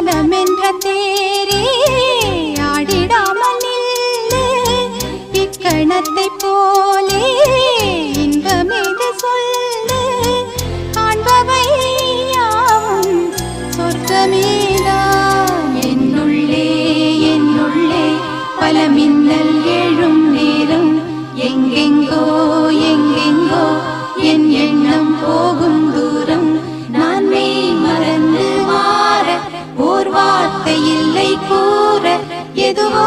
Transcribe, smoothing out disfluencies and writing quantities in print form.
மனமென்ற தேரே ஆடிடாமல் நில்லு இக்கணத்தை போலே இன்பமேது சொல்லு காண்பவை யாவும் சொர்க்கமேதான் என்னுள்ளே என்னுள்ளே பல மின்னல் எழும் நேரம் எங்கெங்கோ எங்கெங்கோ என் எண்ணம் போகும் தூரம் நான் மெய் மறந்து மாற ஓர் வார்த்தை இல்லை கூற எதுவோ